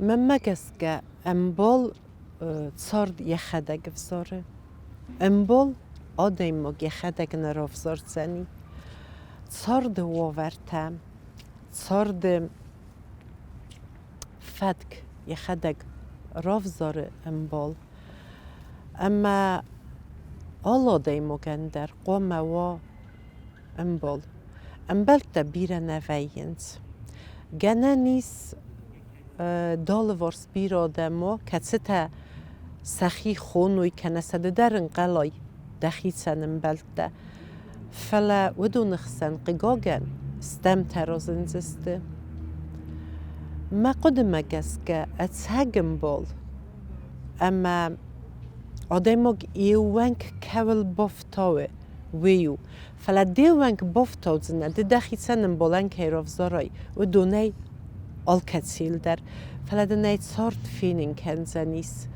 من مگسکه امبال صارد یخدگ فزاره امبال آدم مگ یخدگ نرافزار زنی صارد وورتم صارد فدک یخدگ رافزاره امبال اما آلادای مگندر قوم و امبال امبال تبیره نوینز گنه نیس دال ورس بیر آدمو کتسته سخی خونوی کنسده درن قلای دخیتسن امبالته فلا ودونخسن قگاگن استم ترازنزسته ما قدمه که اتسهگم بال اما آدموگ ایوانک کول بافتاوه ویو فلا دیوانک بافتاو زنه دی دخیتسنم بالن که رافزارای و دونه آلکتسیل در فلا دنه صارت فینین کنزنیس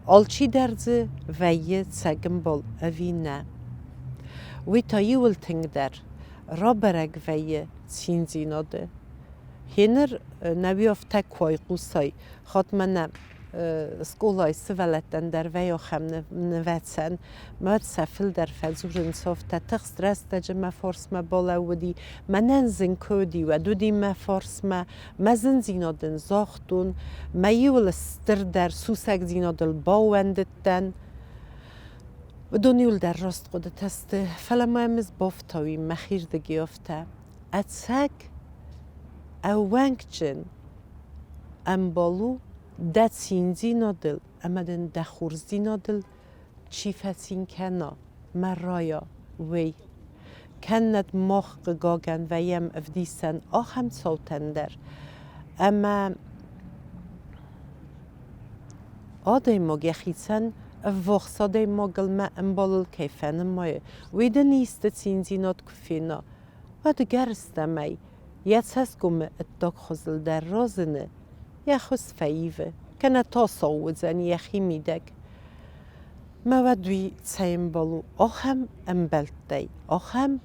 آلچی درزه ویه تسهگم بال اوی نه وی تا یول تنگ در رابرگ ویه تینزیناده هنر نبیافت تکوی قوسای خاطمنه سکولای سوالتن در ویا خم نوتسن ماد سفل در فزورن صافت تخست رست جمع فارس ما بالا ودی مننزن کودی و دودی ما فارس ما مزن زینادن زاختون ما یول استر در سوسک زینادل باوندتن و دونیول در راست قدرت است فلا ما امز بافتاوی مخیر دگی افته اتسک اوانکچن امبالو ده تینزی نادل امدن ده خورزی نادل چی فتین کنا مرایا وی کند مخ گاگن ویم افدیسن آخم صوتن در اما آدای مگ یخیتن وقت آدای مگل ما امبالل کیفن مایه ویده نیست تینزی ناد کفینا و دگرسته می یت هست گم اتاق خزل در رازنه یخوز فیوه کنه تا صوت زنی یخی میدگ ما ودوی تسیم بالو آخم امبلتی آخم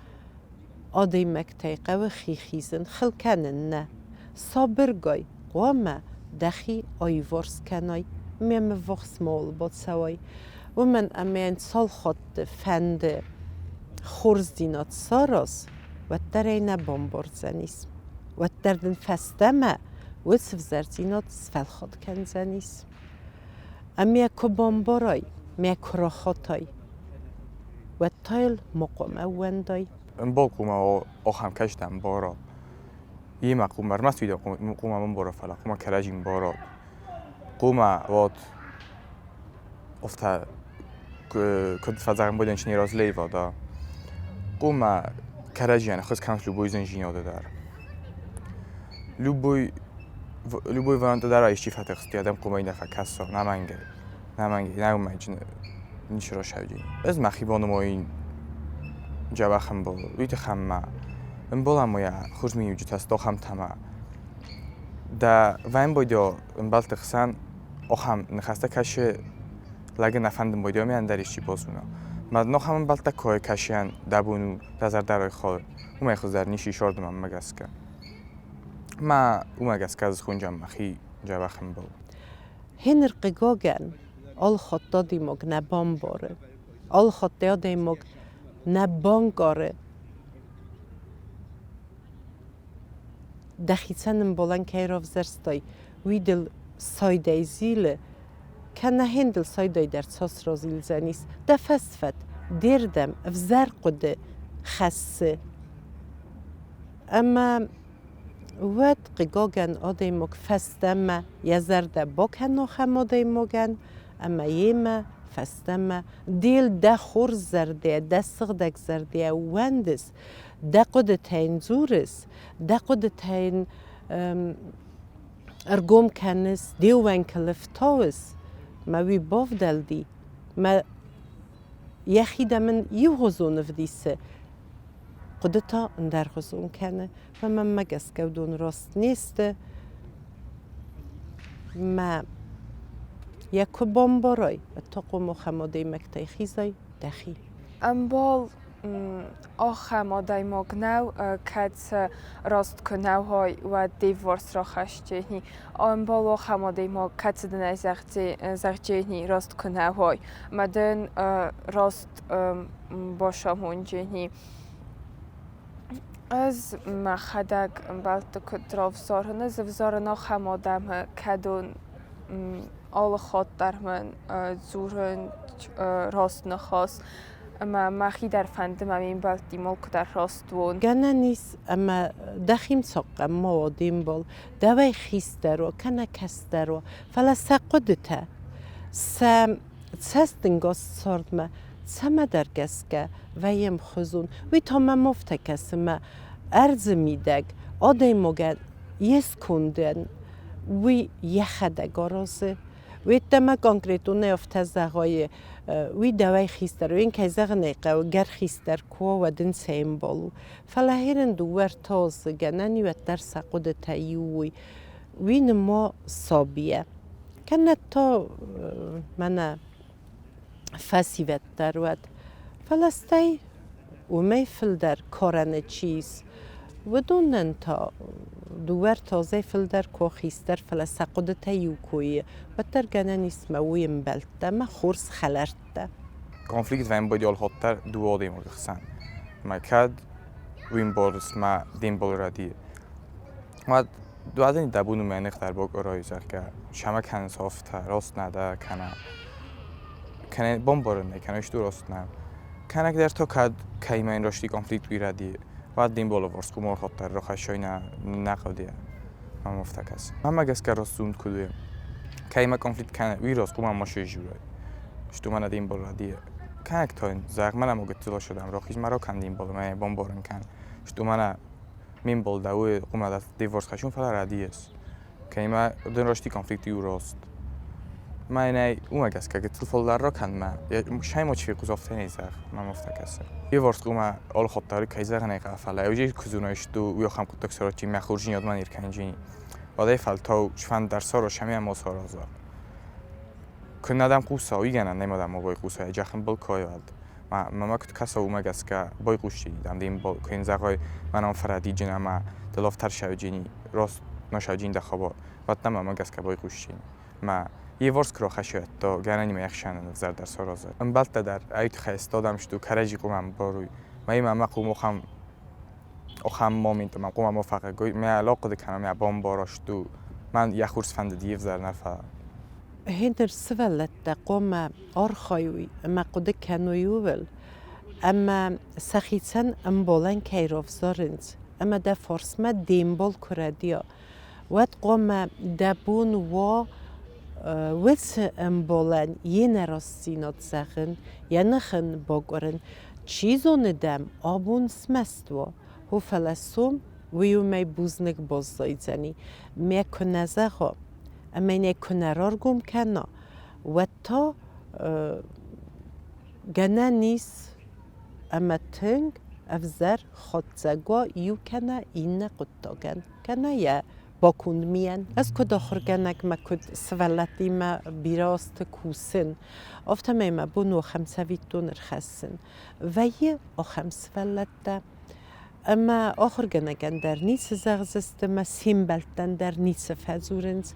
آدی مکتی قوی خیخیزن خلکنن نه صابر گای قوامه دخی آیورس کنای میم وقت مول بود سوای و من امین سال خود فند خورز دینات ساراس و درینه بامبارد زنیس و دردن فستمه و سفزرزینات سفل خود کن زنیس امی که بامبارای می کراخاتای و تایل مقام اوندای امبال قوما آخم کشتم بارا یه مقوم بر مسویده قوما من بارا فلا قوما کلاجیم بارا قوما وات افتا کد فزارم بودن چنی راز لیوا دا قوما کلاجیان خود کنس لوبوی زنجیناده در لوبوی وانت در ایشی فتح استیادم قوما این دفعه کسا نمانگه نمانگه نیش را شدی از مخیبان ما این جواب خم بول ویت خم امبالم مویا خوش میوجد است داخم تما دا وین بودی امبال تخسان آخم نخسته کشه لگه نفهمم بودی می اندریشی بازونا مد نخم امبال تکای کشیان دبونو دزر درای خال و می خود در نیشی شاردم مگسکه ما مگسکه از خونجام مخی جواب خم بول هنر قگاگن آل خطادی مگ نبام باره آل خطادی مگ نبانگاره دخیتنم بولن که رافزرستای ویدل سایدای زیله کنه هندل سایدای در ساس رازیل زنیس دفستفت دیردم افزر قده خسه اما وقت قگاگن آدای مگ فستم یزرده باکن نخم آدای مگن اما یما فستم دیل ده خور زرده ده سغدک زرده وندس ده قد تاین زورس ده قد تاین ارگوم کنس دیوان کلفتاوس ما وی باف دلدی ما یخی من یوهزون فدیسه قدتا اندر خزون کنه و من مگس کودون راست نیسته ما یک بامبارای و تاقو مخماده مکتای خیزای دخی امبال آخم آدای مگنو کت راست کنو های و دیورس را خشتهی آن بالا آخم آدای مگ کت دنای زخجهی راست کنو های مدن راست باشم اونجهی از مخدق بلت کدراف زارن زفزارن آخم آدم کدون آل خود در من زورن راست نخواست اما مخی در فندم این بلتی ملک در راست وون گنه نیست اما دخیم ساقم ما دیم بول دوای خیسترو کنه کسترو فلا سقودته سستنگاز سردمه سمه در گسکه ویم خزون وی تا من مفتکسمه ارز میدگ آدای مگن یس کندن وی یخده گارازه وی تما کنکریتو نیفته زغای وی دوای خیستر وی این که زغ نیقه و گر خیستر کو و دن سیم بالو فلاهیرن دوور تاز گننی و در سقود تایوی وی نما صابیه کنه تا من فسیوت در ود فلسطی و میفل در کارن چیز و دونن تا دوور تازه فل در کو خیستر فلسقود تایو کوی و در گنه نیست مویم بلده ما خورس خلرده Konflikt vem bodi olhotter duodem olgsan. Ma kad wim bols ma dim bolradi. Ma duaden dabunu menig dar bog orayzar ka shama kan softa rost nada kana kana bomborne kana ishtu rost na. Kana der to kad kayma in roshti konflikt biradi. Va dim bolo vors kumor hotter ro khashoina naqodiya. Ma muftakas. Ma gas ka rostund kudu. Kayma konflikt kana viros kuma moshejura. Ishtu mana dim bolradi. کنک تا این زخم منم اگه شدم راخیش مرا کندیم بالا من بمبارن کن شتو من میم بال داوی قومت دیورس خشون فلا ردیس که ما دن رشتی کنفلیکتی راست من نه اون کس که تلفن در را کند من شاید ما چی قضاوت نیزه من مفتکسه یه ورس قوم آل خاطری که زخم نیقه فلا اوجی کزونایش تو ویا خم کتک سراتی مخورجین یاد من ایرکنجی ولی فلتاو شفند در سر و شمی هم سرازا که ندم قوسایی گنن نمیدم موقع قوسایی جخم بال کایاد ما کت کسا اومد است که بای قوشی دم دیم بال که این زغای منام فردی جن اما دلافتر شوجینی راست نشوجین دخواه وقت نم ما گست که بای قوشی ما یه ورس کرا خشیت تا گننی ما یخشان نظر در سرازه ام بالت در ایت خیست دادم شدو کرجی قومم باروی ما قوم خم مامین تو ما قوم موفقه گوی ما علاقه دکنم یا بام باراشتو من یه خورس فند دیو زر نفر هندر سوالت قوم آرخایوی اما قد کنویول اما سخیتن ام بولن کیروف زارنز اما ده فرس ما دیمبول کردیا وقت قوم دبون و ویس ام بولن یه نراستینات زخن یا نخن باگرن چیزو ندم آبون سمست و هو فلسوم ویو می بوزنک بازدایزنی می کنزه ها اما اینه کنرار گم کنه و تا گنه نیست اما تنگ افزر خودزگاه یو کنه اینه قدتاگن کنه یا باکند میان از کد آخر گنک ما کد سوالتی ما بیراست کوسن افتمه ما بونو خمسویتون رخصن و یه آخم سوالت اما آخر گنگن در نیست زغزست ما سیمبلتن در نیست فزورنز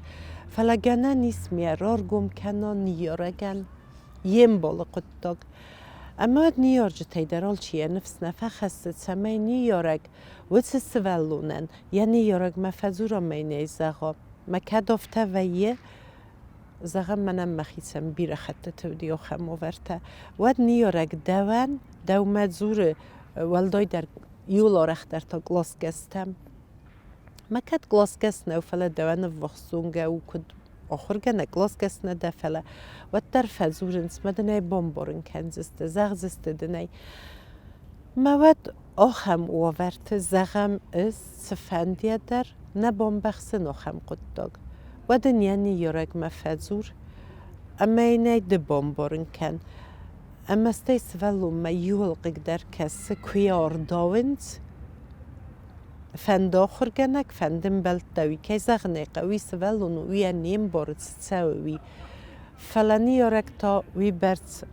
فلا گنه نیست میارار گم کنه نیارگن یم بالا قدتاگ اما نیار جتای در حال چیه نفس نفخست سمای نیارگ وچه سوالونن یا نیارگ ما فزورا مینه زغا ما کدافته و یه زغا منم مخیصم بیره خطه تودیو خمو ورته ود نیارگ دوان دو مدزور والدای در یولا رختر تا گلاس گستم ما کد گلاس گست نو فلا دوان وخصونگه و کد آخر گنه گلاس گست نده فلا و در فزورنس مدنه بمبارن کنزسته زغزسته دنه مواد آخم وورت زغم از سفندیه در نبام بخصن آخم قداغ و دنیا نیارگ مفزور اما اینه ده بمبارن کن اما استی سوالو ما یولقگ در کس کیار داونز فند آخر گنک فندم بلت دوی که زغنه قوی سوالونو وی نیم بارد سوی فلانی یارک تا وی برد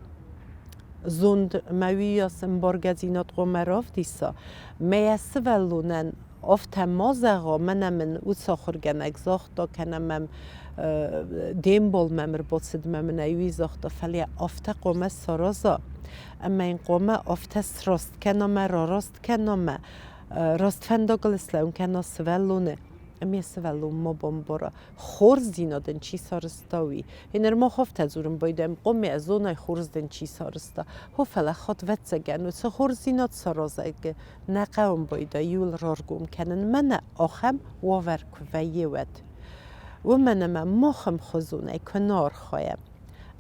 زند مویاس امبارگزینات قمراف دیسا میاس ولونن افت مازغا من او ساخر گنگ زاختا کنم دیم بول ممر بوسد ممن ایوی زاختا فلی افت قوم سرازا اما این قوم افت راست کنم راست کنم راست فندقل اسلام کنم سولونه امی سوالون ما بمبارا خورز دینادن چی سارستاوی اینر ما خفت زورم بایدم قومی از اونای خورز دن چی سارستا هو فلخات وتزگن و سه خورز دیناد سارازگه نقوم بایدا یول رارگوم کنن من آخم واور کوی ود و من مخم خزونه کنار خوایم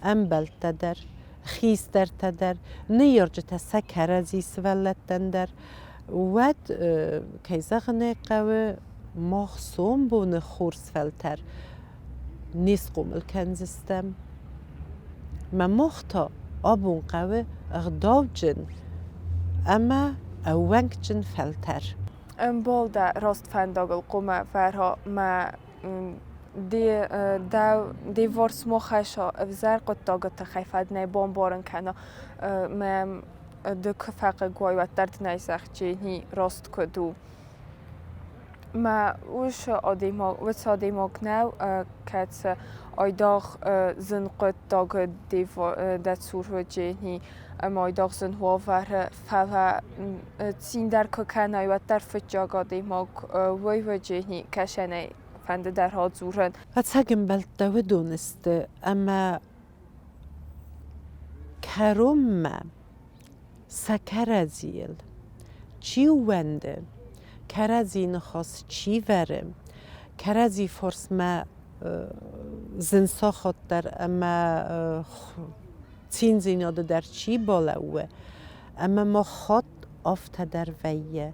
ام بلت در خیس در تدر نیارج تسا کرزی سولتن در ود کیزغنه قوه مخصوم بون خورس فلتر نیست قومل کنزستم ما مختا آبون قوه اغداو جن اما اوانگ جن فلتر بول دا راست فنداگل قوم فرها ما دی ورس مخشا افزر قد داگت خیفت نی بامبارن کنا ما دک فق گوی و درد نیزخ جینی راست کدو ما وش آدیما و آدیما کناو کت آیداغ زن قد داگ دستور و جینی اما آیداغ زن هوافر فوا تین در کنای و در فجاگ آدیما و جینی کشنی فند در ها زورن و تگم بلده و دونسته اما کرم سکرزیل چی ونده کرزی نخواست چی ورم کرزی فرس ما زنسا خود در اما تین زیناده در چی بالاوه اما ما خود آفت در ویه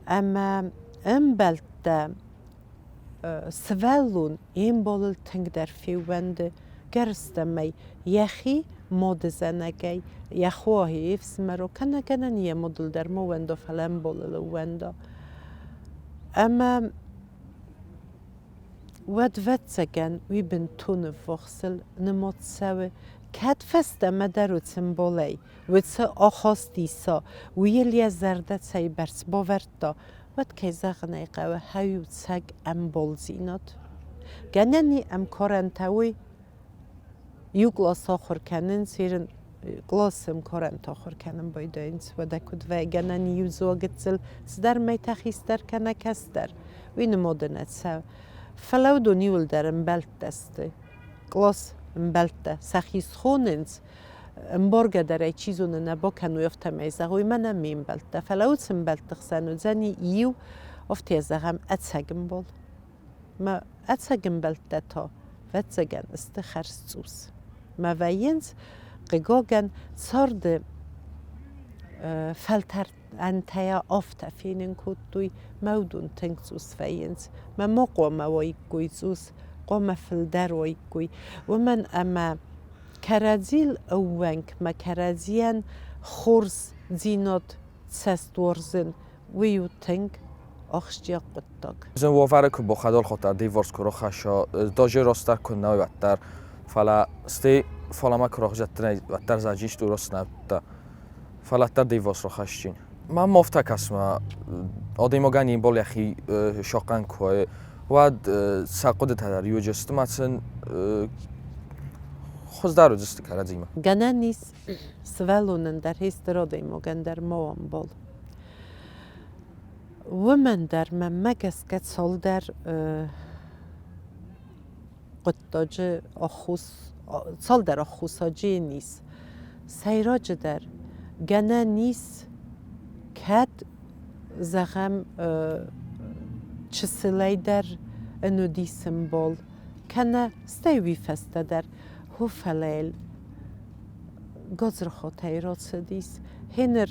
اما ام بلده سوالون این بالل تنگ در فیونده گرستمی یخی مود زنگی یخواهی افس مرو کنه کنه نیه مدل در موندو فلان بالل وندا اما ود سگن وی بن تون فخسل نمات سوه کت فسته مدرو سمبولی ود سه آخاس دیسا ویلی زردت سای برس باورد ود که زغنه قوه هایو سگ ام بول زیناد گننی ام کارنتاوی یو گلاس آخر کنن سیرن گلاسم کارنت آخر کنن باید اینس و دکود و گننی یو زوگت زل زدر می تخیستر کنه کستر وی نمودنت سو فلو دو نیول در امبلت دسته گلاس امبلت سخیس خوننس امبارگه در ای چیزونه نبا کنو یفته میزغوی من امی امبلت فلو سمبلت تخسنو زنی یو افتی زغم اتسگم بول ما اتسگم بلت تا وتسگن استخرسوس ما وینز قگاگن سارد فلتر انتیا آفت فینن کدوی مودون تنگسوس وینز ما مقوم وای گویزوس قوم فلدر وای گوی و من اما کرازیل اوانک ما کرازیان خورز زینات سستورزن ویو تنگ آخشتیا قطاق زن وافره که با خدال خاطر دیوارس کرا خشا داجه راستر کنه و در فلا ستی فلا ما کرا خجت و در زنجیش درست نبوده فلا در دیوارس را خشتین من مفتک اسم آدم گانی بال یخی شاقن که و ساقد تدار یو جست مثلا خوش دارو جست کرد زیما گنانیس سوالونن در هیسترادی مگن در موام بال و من در ممگس کت سال در قطاج آخوس سال در آخوساجی نیست سیراج در گنه نیست کد زغم چسلی در انودی سمبول کنه استوی فسته در هو فلیل گذر خاطی را سدیس هنر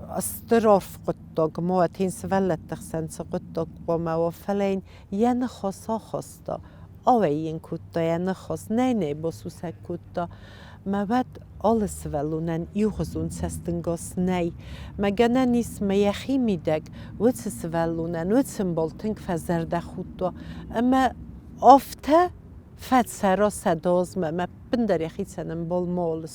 استراف قطاق مواتین سولت تخسنس قطاق قوما و فلین یه خاصا خاستا آوین کتا یه خاص نه بسوسک کتا مواد آل سولونن یوخزون سستنگاس نه مگنه نیست میخی میدگ ود سولونن ود سمبال تنگ فزرده خودتا اما آفته فد سرا صداز ما بندر يخي سنم بالمال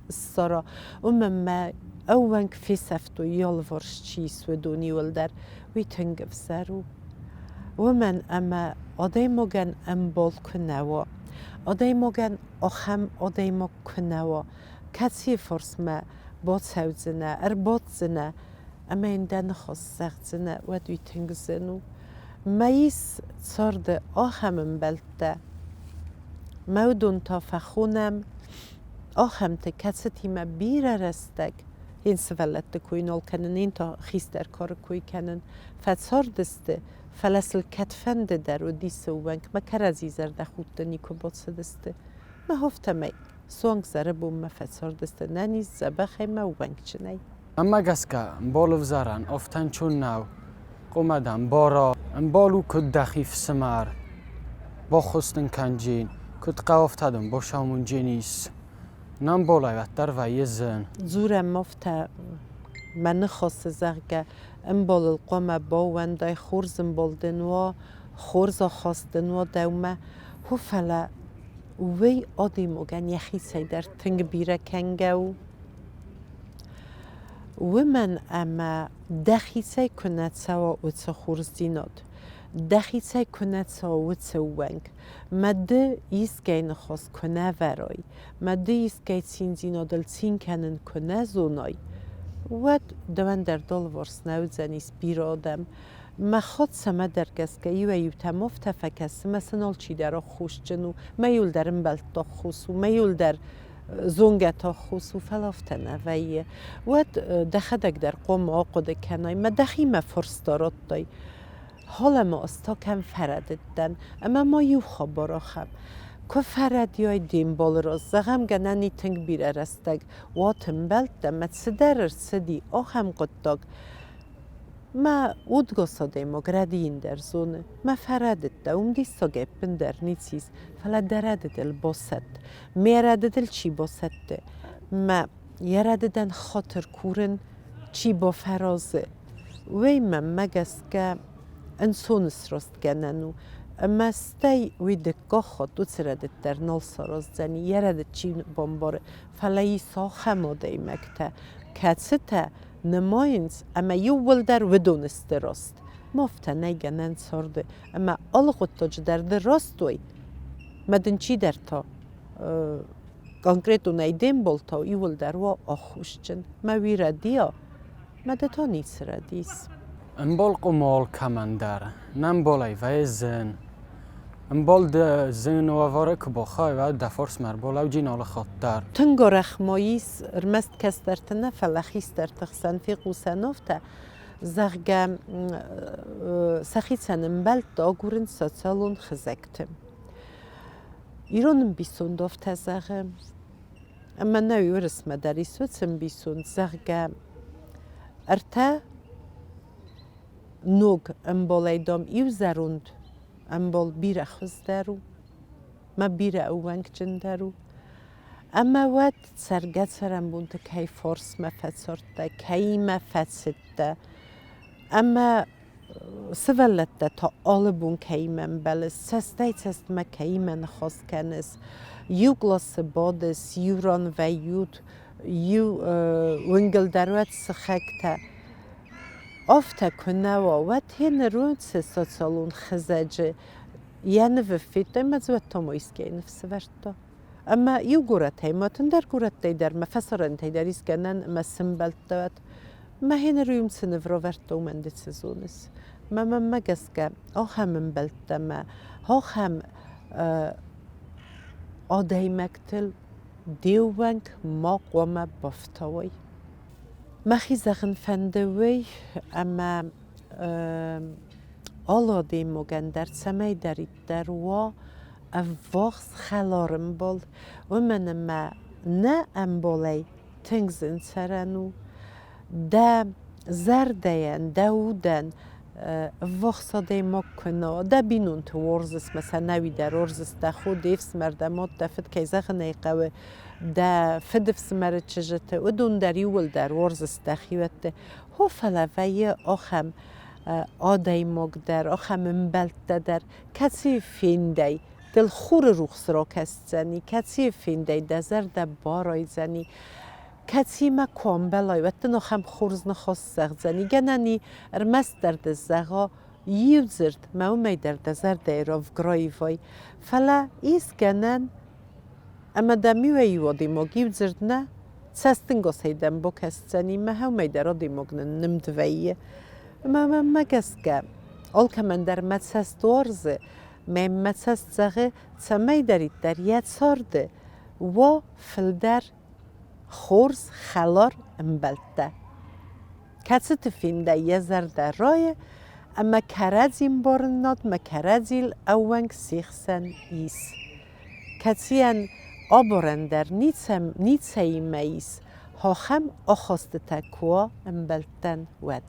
السرا ما أوانك في سفتو يالفرش چيس ودوني ولدر ويتنقف سرو ومن أما آدایموگن بال کنوا آدایموگن آخم آدایمو کنوا کسی فرس ما باد سوزنه باد زنه اما این دن خواست زخت زنه و دوی تنگ زنو مایس صارده آخم بلده مودون تا فخونم آخم تا کسی تیما بیره رستگ این سوالت کوینال کنن این تا خیستر کار کوی کنن فتصاردسته فلسل کتفنده در و دیسه و ونک ما کرازیزر ده خود نیکو بادسدسته ما هفتمه سوانگ زره بوم ما فتصاردسته ننیز زبخه ما و ونک چنه اما گسکه بالو زرن افتن چون نو قومدم بارا بالو کد دخیف سمر با خستن کنجین کد قوافتدم با شامون جنیس نم بالای وقتر و یه زن زورم مفته من خواست زرگه بال القوم با وندای خورزم بالدن و خورزا خواستن و دومه هو فلا وی آدیموگن یخی سیدر تنگ بیره کنگه و من اما دخیسه کند سوا اوتسا خورز دیناد دخیسه کند سوا اوتسا ونگ مده ایسگه نخواست کنه ورای مده ایسگه سین زینادل سین کنن کنه زونای و دوان در دل ورس نوزنیس بیر آدم ما خود سما درگست که یو تمافت فکست مثلا چی در خوش جنو میول درم بلتا خوصو میول در زونگتا خوصو فلافتنه ویه و دخدک در قوم آقود کنای ما دخی ما فرس دارد دای حالا ما استا کم فرددن اما ما یو خبر آخم که فردیای دیم بال را زغم گنانی تنگ بیره رستگ واتم بلده متصدر سدی آخم قداگ ما اودگو ساده ما گردین در زونه ما فردده دیستا گپن در نیچیز فلا درده دل باسد میرده دل چی باسده ما یرده دن خاطر کورن چی با فرازه وی من مگست که انسونس راست گننو اما ستی ویده گاخت دو سرده در نال ساراز زنی یرده چی بامباره فلایی ساخه ماده مکته کتسته نماینز اما یو ولدر ودونسته راست مافته نیگنن سارده اما آلغوت تاج در راستوی مدن چی در تا کنکرتو نیدیم بول تا یو ولدر و آخوش چن ما ویره دیا مده تا نیست ردیس بال قمال کمندر نم بالای و زن بال ده زن و واره که بخواه و دفارس مر بالا و جینال خاطر تنگا رخماییس رمست کس در تنف لخیس در تخسن فی قوسنافته زغگم سخیسنم بلد دا گورن ساتسالون خزکتم ایرانم بیسون دافته زغم اما نوی رسمه داری سوتسم بیسون زغگم ارته نوگ امبالای دام ایو زروند امبال بیره خوز درو ما بیره اوانگ جن درو اما وقت سرگت سرم بونده که فارس ما فتسارده که ما فتسده اما سوالده تا آلبون که من بلس سسته سست ما که من خواست کنس یو گلاس بادس یو ران و یو ونگل دروت سخکته آفته کنه و تین رون سه سالون خزجه یعنی وفیده مزوت تامویس که نفس ورده اما یو گورت های ما تندر گورت های در مفسران های در ایس گنن ما سنبلت دوت ما هین رویم سنورا ورده و من دیت سزونس ما مگس که آخم منبلت ما آخم آدهی مکتل دیوانک ما قوام بافتاوی مخی زغن فندوی اما آلا دیموگن در سمی دارید در و افواخس خلارم بال و من ما نه امبالی تنگزن سرنو دا زردین داودن افواخسا دیموگ کنه دا بینون تو ورزس مثلا نوی در ورزس دا خود ایفس مردمات دفت که زغن ایقوه دا فدفس مرد چجته و دون در یول در ورزس دخیوته هو فلوی آخم آدای مگ در آخم مبلت در کسی فیندی دل خور روخس را کستنی کسی فینده دزر ده بارای زنی کسی ما کامبلای و تنو خم خورز نخواست زغ زنی گنانی ارمست در دزغا یوزرد مومی در دزر دیراف گرای وای فلا ایس گنن اما دمیوه یوادی ما یوزرد نه سستنگاس هیدن با کستنی ما همی در آدی مگنن نمدویه ما گسگه آل که من در مدسست وارزه من مدسست زغه سمی دارید در ید سارده و فلدر خورز خلار امبلده کسی تفینده یه زرده رای اما کرزیم بارناد ما کرزیل اونگ سیخسن ایس کسی ان آبرندر نیتسه ایمه ایس ها هم آخاسته تکوا امبلتن ود